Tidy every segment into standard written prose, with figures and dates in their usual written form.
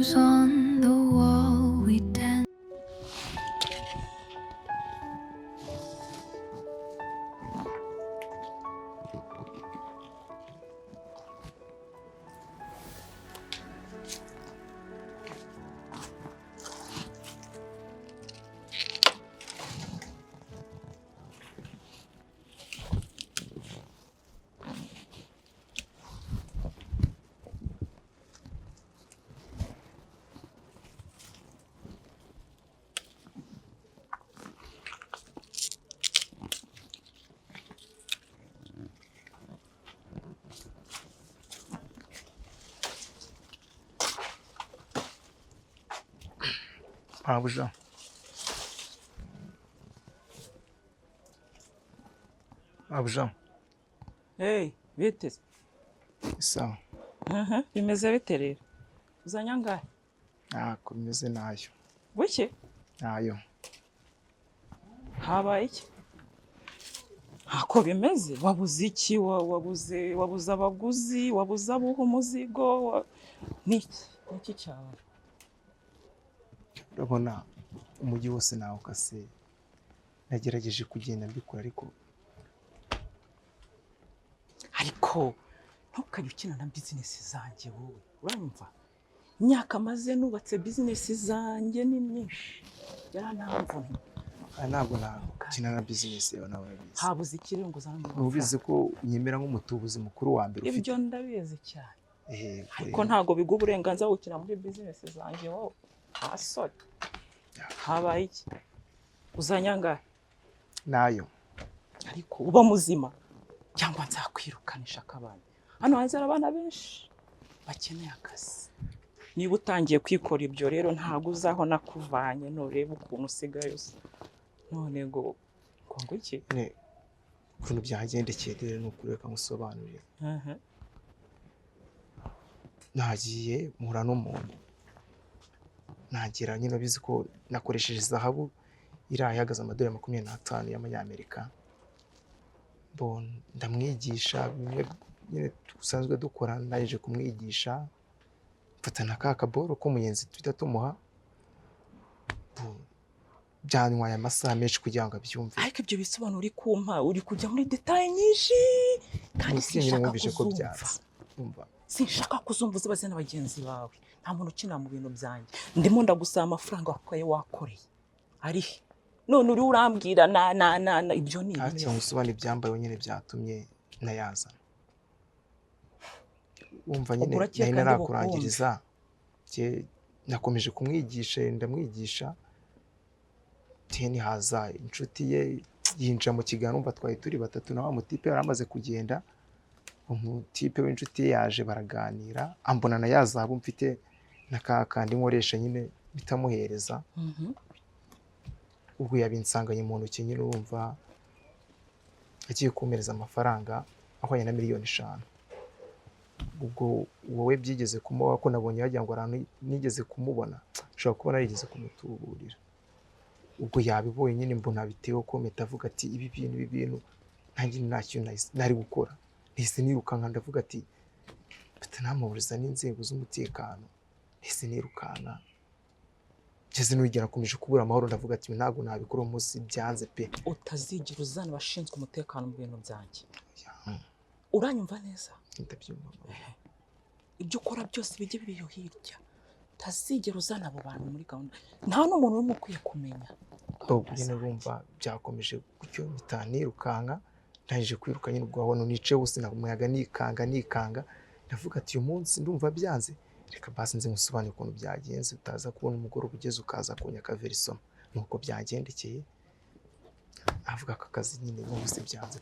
Pictures on the wall, we dance. Abuja. Abuja. Hey, bite? Sawa. Bimeze bite rero? Uzanye angahe? Ntako bimeze nayo. Buke? Nayo. Habaye iki? Ntako bimeze? Wabuze iki? Wabuze abaguzi? Wabuze abuha umuzigo? Niki cyawe? Urabona umujyi wose nawe ukase. Nagerageje kugenda mbikora ariko ntukajye ukina na business zanjye wowe. Uranyumva? Imyaka maze nubatse business zanjye ni myinshi. Yaranamvunnye. ntabwo nakina na business yawe nawe urabizi. Habuze ikiri ngo uzambe. Nubizi ko unyemera nk'umutubuzi mukuru wa mbere ufite. Ibyo ndabizi cyane. Ariko Ko ntago biguha uburenganzira bwo gukina muri business zanjye wowe. Asore. Habaye iki? Uzanye angahe? nayo. Ariko uba muzima cyangwa nzakwirukanisha akabana. Hano hanze abana benshi bakeneye akazi. Niba utangiye kwikora ibyo rero ntago uzaho nakuvanye nureba ukuntu usigaye usa. None ngo iki? Ukuntu byagendekeye rero nukureka musobanurire. Nagiye mpura n'umuntu. Nagira nyine bizi ko nakoresheje zahabu irahagaze amadolari 25 y'amanyamerika. Ndamwigisha bimwe nyine dusanzwe dukora, naje kumwigisha mfatana ka kaboro ko muyenzi twita tumuha. Byanywaye amasaha menshi kugira ngo abyumve. Ariko ibyo bisobanura uri kumpa, uri kujya muri detail nyinshi kandi sinshaka kuzumva. Sinshaka kuzumva uzibaze n'abagenzi bawe. Nta muntu ukina mu bintu byanjye. Ndimo ndagusaba amafaranga wakoreye. Ari none uri urambwira na ibyo ni ibiki? Ati ngusobanura ibyambaye nyine byatumye nayaza. Umva nyine nari narakurangiriza. Nakomeje kumwigisha, ndamwigisha. Teni haza inshuti ye yinjira mu kiganiro, umva twari turi batatu na wa mutipe yaramaze kugenda. Umutipe w'inshuti ye yaje baraganira, ambona na yazabu mfite nakakandi nkoresha nyine bitamuhereza. Ubwo yabinsanganye mu ntoki nyine urumva agiye kumereza amafaranga ahwanye na miliyoni 5. Ubwo wowe byigeze kumuba ko nabonye yagira ngo arantu nigeze kumubona, ushobora kubona yarigeze kumutuburira. Ubwo yabibonye nyine mbona bitewe ko metavuga ati ibi bintu ntangi ntacyo nari gukora. Nise nirukanka ndavuga ati batanamuburiza n'inzego z'umutekano. Nise nirukana ngeze n'ugera komeje kubura amahoro, ndavuga ati ntago nabikora umunsi byanze pe. Utazigera uzana abashinzwe umutekano mu bintu byanjye. Uranyumva neza? Ndabyumva. Ibyo ukora byose bijye biriyo hirya. Utazigera uzana abo bantu muri gahunda. Nta n'umuntu urimo ukwiye kumenya. Ubwo nyine urumva byakomeje gutyo bitanirukanka. Ndangije kwiruka nyine ubwo abona nice wose namuyaga nikanga. Ndavuga ati uyu munsi ndumva byanze. Reka basi nze musobanure ukuntu byagenze, utaza kubona umugoro ugeze ukaza kunya kaverisoma. Nuko byagendekeye. Avuga ko akazi nyine bose byanze.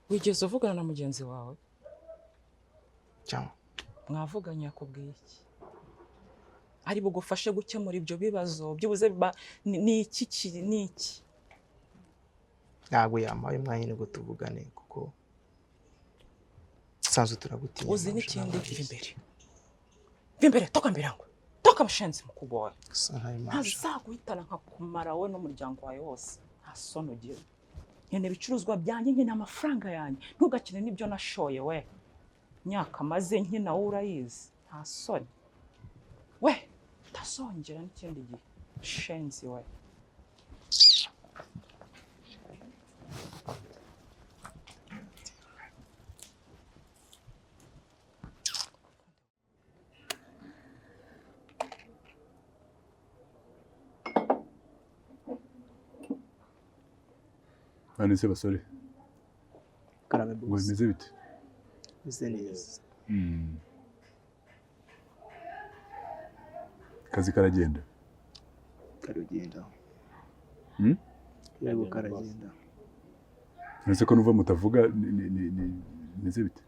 Wigeze uvugana na mugenzi wawe? Cyangwa mwavuganye yakubwiye iki? Ari bugufashe gukemura ibyo bibazo byubuze ni iki? Ntabwo yamaye umwanya ngo tuvugane kuko sanzu turagutinya. Uzi n'ikindi imbere toka mbirango toka mushenzi mukuboye. Ntazaguhitana nkakumara we n'umuryango wawe wose. Nta sono ugira. Nyene bicuruzwa byanjye nyine amafaranga yanjye. Ntugakine n'ibyo nashoye we. Myaka maze nkina urayizi. nta soni we utazongera n'ikindi gihe shenzi we. None se basore Karame ngo boss. bimeze bite? Bise neza. Kazi karagenda? Karugenda. Hmm? Yego karagenda. None ko nuva mutavuga bimeze bite?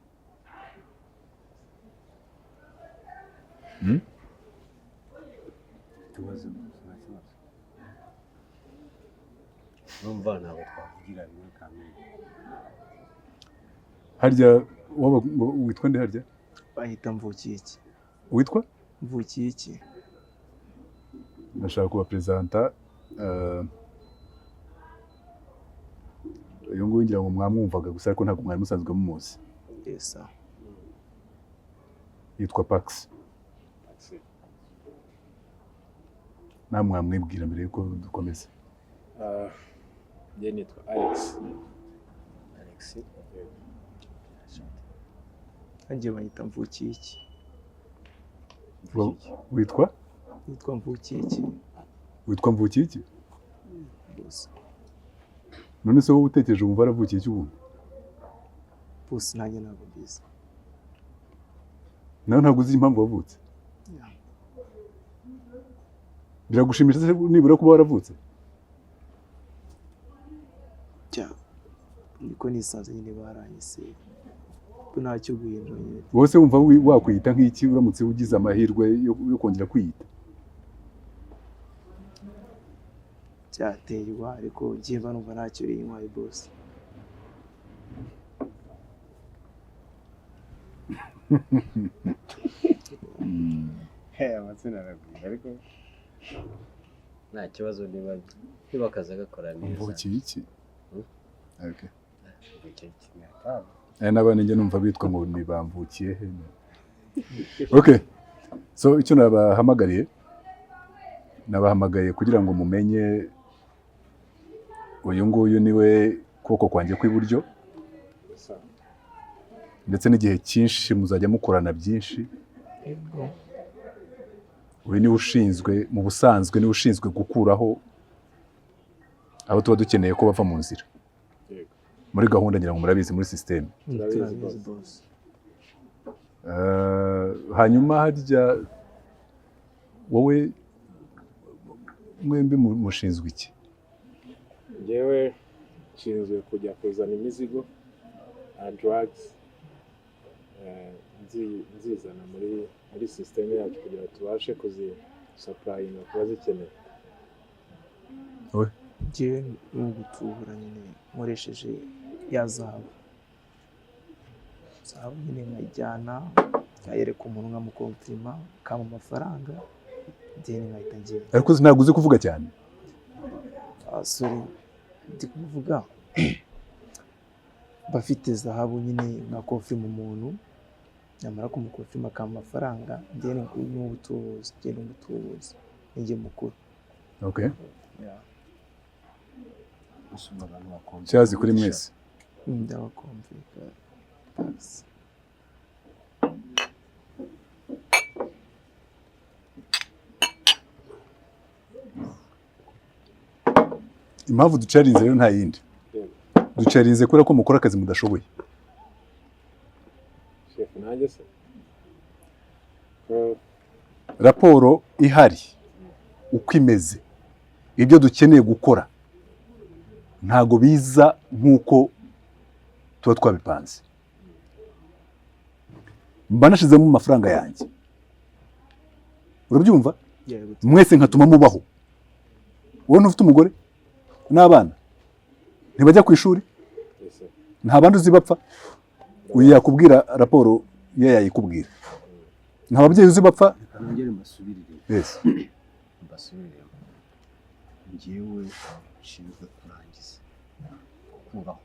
Tubaze nta kibazo. Numva ntabwo twavugira rimwe kamwe. Harya witwa nde harya? Bahita Mvukiye iki? Witwa? Mvukiye iki? Ndashaka kuba presenta uyu nguyu ngira ngo mwamwumvaga gusa ariko ntabwo mwari musanzwe mumuzi. Yes sir. Yitwa Pax. Namwe mwamwibwira mbere yuko dukomeza. Njye nitwa Alex. Nanjye bahita Mvukiye iki? Witwa? Nitwa Mvukiye iki? Witwa Mvukiye iki? Boss. None se wowe utekereje umva aravukiye iki ubu? Boss nanjye ntabwo mbizi. Nawe ntabwo uzi impamvu wavutse? Yeah. Biragushimisha se nibura kuba waravutse? Niko nisanze nyine baranyise. Ko ntacyo guhindura nyine. Wowe se wumva wakwiyita nk'iki uramutse ugize amahirwe yo kongera kwiyita? Cyaterwa ariko ngiye mba numva ntacyo rinywaye boss. Amazina arabwira ariko nta kibazo niba akazi agakora neza. Mvukiye iki? Okay. Mvukiye iki ntabwo. N'abana njye numva bitwa ngo ni bamvukiye he. Okay. So icyo nabahamagariye kugira ngo mumenye uyu nguyu niwe kuboko kwanjye kw'iburyo ndetse n'igihe cyinshi muzajya mukorana byinshi. Uyu niwe ushinzwe mu busanzwe niwe ushinzwe gukuraho abo tuba dukeneye ko bava mu nzira muri gahunda ngira ngo murabizi muri system. Hanyuma harya wowe mwembi mushinzwe iki? Njyewe nshinzwe kujya kuzana imizigo drugs nzizana muri system yacu kugira tubashe kuzisupurayinga kuba zikeneye. Njyewe ni ugutubura nyine nkoresheje ya zahabu nyine nkayijyana nkayereka umuntu nkamukonfirima kama amafaranga deni nkahita ngenda. Ariko ntabwo uzi kuvuga cyane. Sorry ndi kuvuga bafite zahabu nyine nkakonfirima umuntu nyamara kumukonfirima kama amafaranga deni n'ubutubuzi ninjye mukuru. Okay. Yeah. Cyazi kuri mwese. Ndabakumvika. Impamvu ducarinze rero nta yindi. Ducarinze kubera ko mukora akazi mudashoboye. Chef nanjye se. Raporo ihari uko imeze ibyo dukeneye gukora ntago biza nk'uko tuba twabipanze. Mba nashizemo amafaranga yanjye. Urabyumva? Mwese nkatuma mubaho. Wowe ntufite umugore n'abana ntibajya ku ishuri nta bandi uzi bapfa. Uyu yakubwira raporo iyo yayikubwira. Nta babyeyi uzi bapfa. Nongere mbasubirire. Yes. Mbasubirire. Njyewe nshinzwe kurangiza gukuraho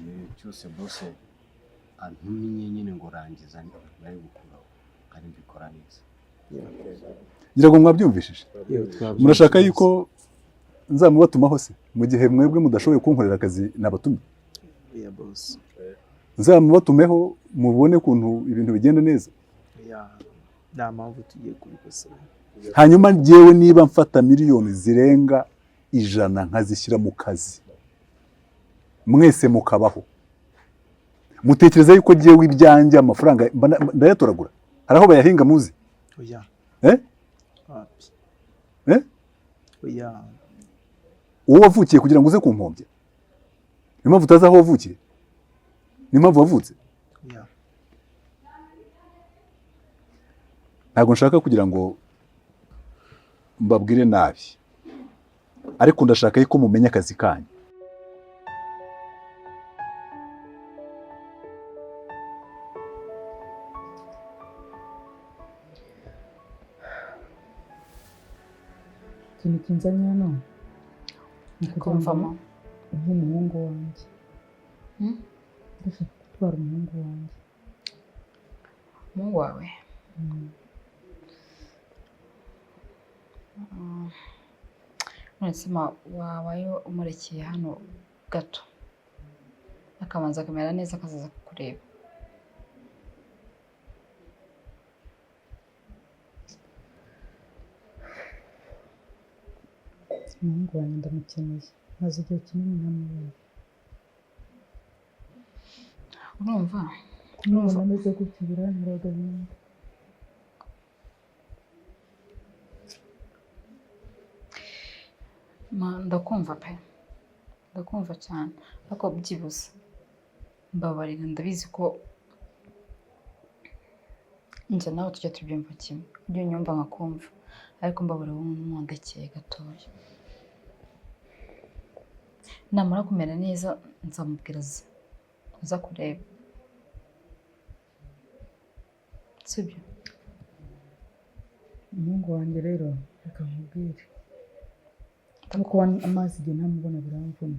igihe cyose bose antumye nyine ngo rangiza bari gukuraho kandi mbikora neza. ngira ngo mwabyumvishije. yewe twabyumvise Murashaka neza. yuko nzamubatumaho se mu gihe mwebwe mudashoboye kunkorera akazi nabatumye? ya boss Nzamubatumeho mubone ukuntu ibintu bigenda neza. ya nta mpamvu tugiye kubikosora. Hanyuma njyewe niba mfata miliyoni zirenga 100 nkazishyira mu kazi, mwese mukabaho, mutekereza yuko njyewe ibyanjye amafaranga ndayatoragura? Hari aho bayahinga muzi? oya wapi oya Uwo wavukiye kugira ngo uze kumpombya? Ni mpamvu utazi aho wavukiye? Ni mpamvu wavutse? oya Ntabwo nshaka kugira ngo mbabwire nabi, ariko ndashaka yuko mumenya akazi kanyu. ikintu kinzanye hano ni kumvamo nk'umuhungu wanjye. Ndashaka gutwara umuhungu wanjye. umuhungu wawe none se wabaye umurekeye hano gato akabanza akamera neza akazaza kukureba? Umuhungu wanjye ndamukeneye, maze igihe kinini ntamubona. urumva Nubona ameze gutya birantera agahinda. ndakumva pe, ndakumva cyane, ariko byibuze mbabarira. Ndabizi ko njye nawe tujya tubyumva kimwe, ujya unyumva nkakumva, ariko mbabarira wowe n'umwondekeye gatoya. Namara kumera neza nzamubwira aza kureba, sibyo? Umuhungu wanjye rero reka nkubwire, kuko amazi igihe ntamubona biramvuna,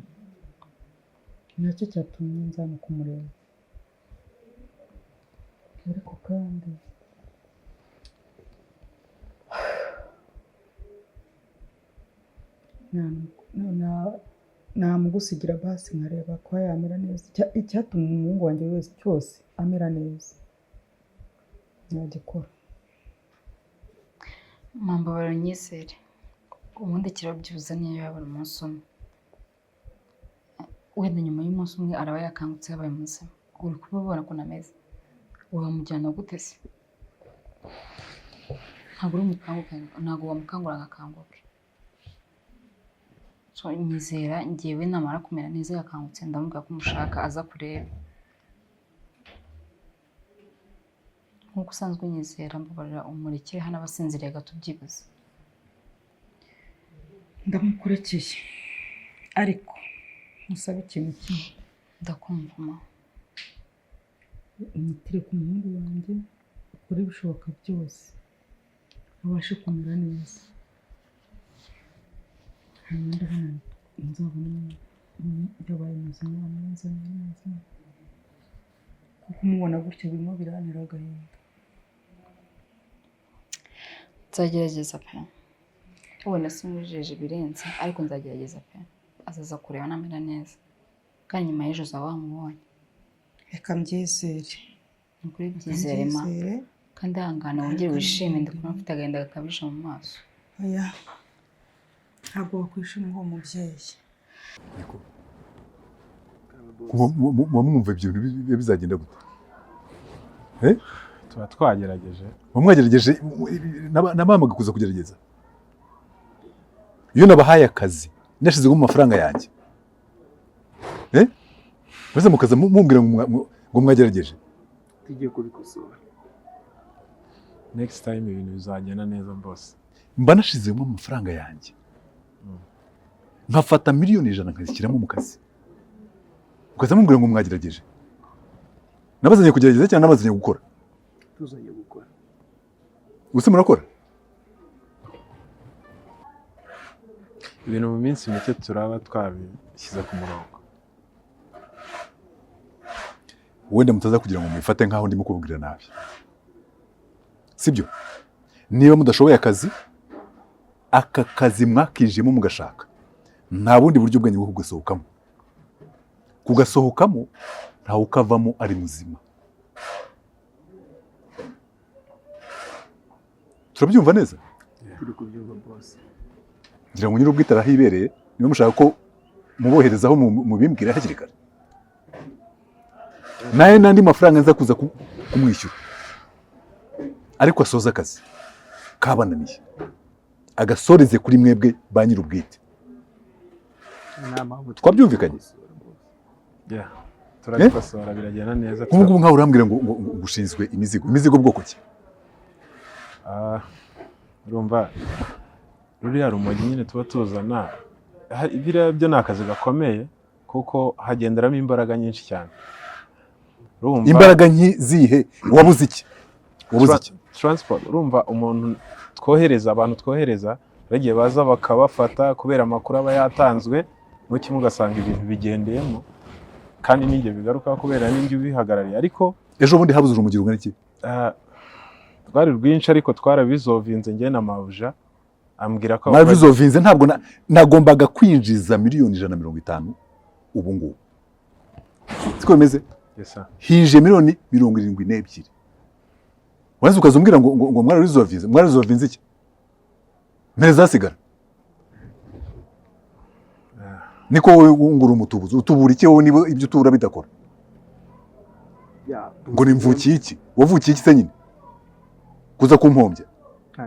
nacyo cyatumye nzana kumureba. Ariko kandi namugusigira basi nkareba ko yamera neza. Icyatuma umuhungu wanjye wese cyose amera neza nagikora. Mambabara unyizere, ubundi kirabyibuza niyo yabona umunsi umwe, wenda nyuma y'umunsi umwe araba yakangutse yabaye muzima. Uri kubibona ko nameze, uramujyana gute se? Ntabwo wamukangura agakanguke. So nyizera, njyewe namara kumera neza yakangutse ndamubwira ko umushaka aza kureba. Nk'uko usanzwe nyizera, mbabarira umurekere hano abasinziriye gato byibuze. Ndamukurekeye, ariko musaba ikintu kimwe. Ndakumva ma. Umutire ku muhungu wanjye, ukore ibishoboka byose abashe kumera neza. Hanyuma ndabona nzabona yabaye muzima neza. Kuko umubona gutya birimo birantera agahinda. Nzagerageza pe, ubona simujeje birenze, ariko nzagerageza pe. Azaza kureba namera neza, kandi nyuma y'ejo uzaba wamubonye. Reka mbyizere. Ni ukuri byizere ma, kandi hangana wongere wishime. Ndikubona ufite agahinda gakabije mu maso. Oya, ntabwo wakwishima uwo mubyeyi. Mwumva ibyo bintu bizagenda gute? tuba twagerageje. Mwagerageje nabamaga kuza kugerageza. Iyo nabahaye akazi nashize mu mafaranga yanjye, maze mukaza mumbwira ngo mwagerageje. tugiye kubikosora. Next time ibintu bizagenda neza boss. Mba nashizemo amafaranga yanjye, nkafata miliyoni 100 nkazishyiramo mu kazi, mukaza mumbwira ngo mwagerageje. Nabazanye kugerageza cyangwa nabazanye gukora? Tuzanye gukora. Use murakora? Ibintu mu minsi mike turaba twabishyize ku murongo. wenda mutaza kugira ngo mufate nk'aho ndimo kubabwira nabi, sibyo? Niba mudashoboye akazi, aka kazi mwakijemo mugashaka, nta bundi buryo bwanyu bwo kugasohokamo ntawe ukavamo ari muzima. Turabyumva neza? turi kubyumva boss. Ngira ngo nyir'ubwite arahibereye, niba mushaka ko muboherezaho mubimbwira hakiri kare, naye n'andi mafaranga nza kuza kumwishyura, ariko asoza akazi kabananiye agasoreze kuri mwebwe ba nyir'ubwite. Twabyumvikanye? turabikosora biragenda neza. Ubu ngubu nkaho urambwira ngo gushinzwe imizigo bwoko ki? Urumva ruriya rumogi nyine tuba tuzana, biriya byo ni akazi gakomeye kuko hagenderamo imbaraga nyinshi cyane. Imbaraga zihe? Wabuze iki? Transport. Urumva umuntu abantu twohereza bagiye baza bakabafata kubera amakuru aba yatanzwe, mu kimwe ugasanga ibintu bigendeyemo kandi n'inge bigaruka kubera n'inge ubihagarariye. Ariko ejo bundi habuze urumogi rungana iki? Twari rwinshi ariko twarabizovinze njye na mabuja ambwira ko mwabizovinze. Ntabwo nagombaga kwinjiza miliyoni 150 ubu ngubu, siko bimeze? Yes, hinje miliyoni 72. Waza ukazumbwira ngo mwarabizovinze iki? Mpereza hasigara. Niko wowe ngura umutubuzi utubura iki wowe niba ibyo utubura bidakora? Ngo nimvukiye iki? Wavukiye iki se nyine kuza kumpombya?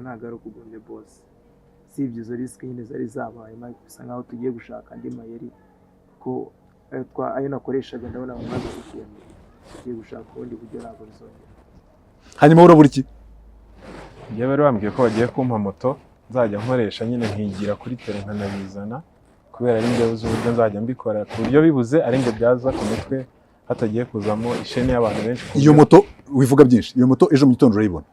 Ntago kugombye boss, si ibyo zo risk nyine zari zabaye Mike, bisa nkaho tugiye gushaka andi mayeri ko ayo nakoreshaga ndabona mu mazi kugenda, tugiye gushaka ubundi buryo ntabwo bizongera. Hanyuma urabura iki? Njye bari bambwiye ko bagiye kumpa moto nzajya nkoresha nyine nkigira kuri tele nkanabizana, kubera ari njye uzi uburyo nzajya mbikora ku buryo bibuze ari njye byaza ku mutwe hatagiye kuzamo isheni y'abantu benshi. Iyo moto wivuga byinshi, iyo moto ejo mu gitondo urayibona.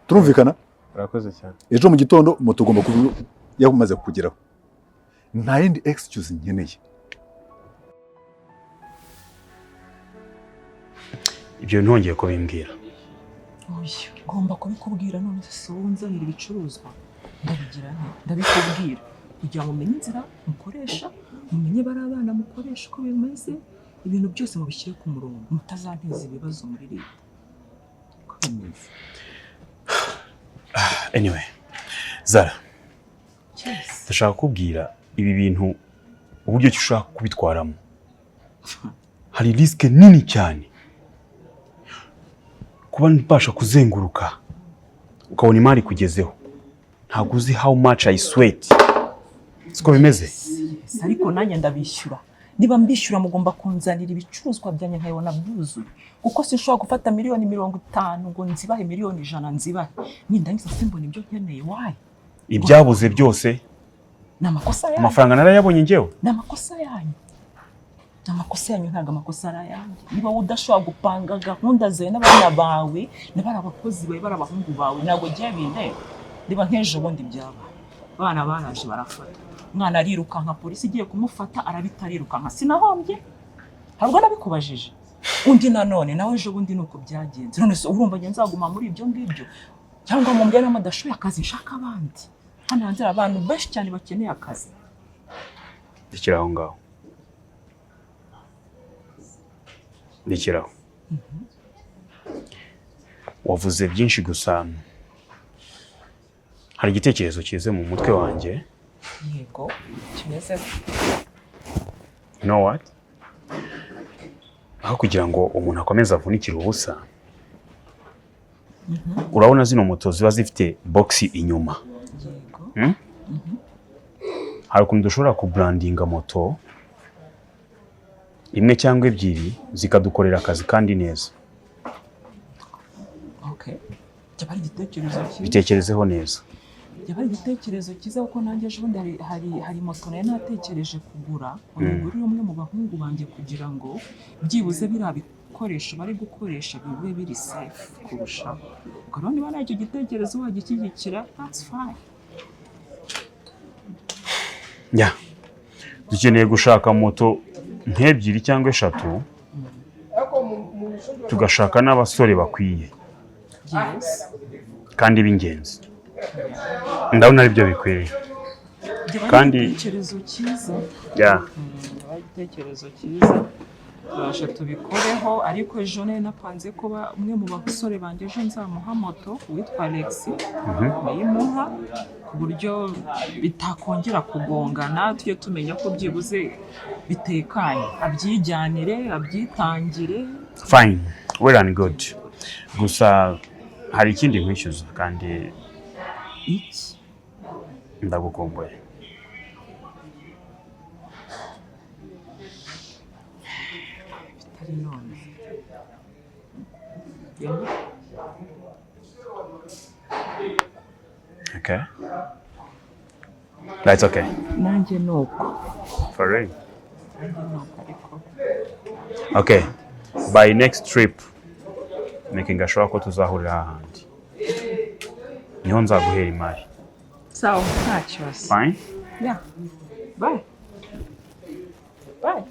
Turumvikana? Urakoze cyane. Ejo mu gitondo moto ugomba kuba yamaze kugeraho, nta yindi excuse nkeneye. Ibyo ntongeye ko bimbwira. Oya, ngomba kubikubwira none se wunzanira ibicuruzwa ndabigira nte? Ndabikubwira kugira ngo umenye inzira mukoresha, mumenye bari abana mukoresha uko bimeze, ibintu byose mubishyire ku murongo, mutazanteza ibibazo muri leta. Anyway, Zara, ndashaka kubwira ibi bintu uburyo ki ushaka kubitwaramo. Hari risk nini cyane kuba mbasha kuzenguruka ukabona imari kugezeho. Ntabwo uzi how much I sweat. Siko bimeze? Ariko nanjye ndabishyura. Niba mbishyura mugomba kunzanira ibicuruzwa byanjye nkayibona byuzuye, kuko sinshobora gufata miliyoni 50 ngo nzibahe miliyoni 100 nzibahe nindangiza simbona ibyo nkeneye. Why? Ibyabuze byose n'amakosa yanyu. Amafaranga narayabonye njyewe. N'amakosa yanyu. Amakosa yanyu ntago amakosa yanjye. Niba udashobora gupanga gahunda zawe n'abana bawe n'abari abakozi bawe bari abahungu bawe, ntago giye bindeba. Niba nkeje ubundi byaba abana baraje barafata, umwana ariruka nka polisi igiye kumufata arabitariruka nka sinahombye. Ntabwo nabikubajije. Undi nanone nawe ejo bundi nuko byagenze. None se urumva nge nzaguma muri ibyo ngibyo cyangwa mu mbere n'amadashoye akazi nshaka abandi? Hano hanze abantu benshi cyane bakeneye akazi. Ndikiraho ngaho. Ndikiraho. Wavuze byinshi gusa hari igitekerezo kize mu mutwe wanjye. Yego, kimeze. You know what? Aho kugira ngo umuntu akomeze avunikira ubusa, urabona zino moto ziba zifite box inyuma. Yego. Hari ukuntu dushobora kubrandinga moto imwe cyangwa ebyiri zikadukorera akazi kandi neza. Okay. Cyabari igitekerezo cyiza. Bitekerezeho neza. Cyabari igitekerezo cyiza kuko nanjye ejo bundi hari moto nayo natekereje kugura, ngurira umwe mu bahungu banjye kugira ngo byibuze birabikoresha bari gukoresha bibe biri safe kurushaho. Ubwo niba nta icyo gitekerezo wagishyigikira, that's fine. Ya. Dukeneye gushaka moto nk'ebyiri cyangwa eshatu tugashaka n'abasore bakwiye Yes. kandi b'ingenzi. Ndabona ari byo bikwiriye. Kandi igitekerezo cyiza. ya Igitekerezo cyiza. Turasha tubikoreho ariko ejo nari napanze kuba umwe mu basore banjye ejo nzamuha moto witwa Alex bayimuha ku buryo bitakongera kugongana tujye tumenya ko byibuze bitekanye abyijyanire abyitangire. fine, well and good. Gusa hari ikindi nkwishyuza kandi Iki? ndagukumbuye. Bitari none. Okay. That's okay. Nanjye nuko. For real. Nanjye nuko ariko. Okay. By next trip, making sure ko tuzahurira ahandi. Niho nzaguhera imari. Sawa, nta kibazo. Fine? Yeah. Bye. Bye.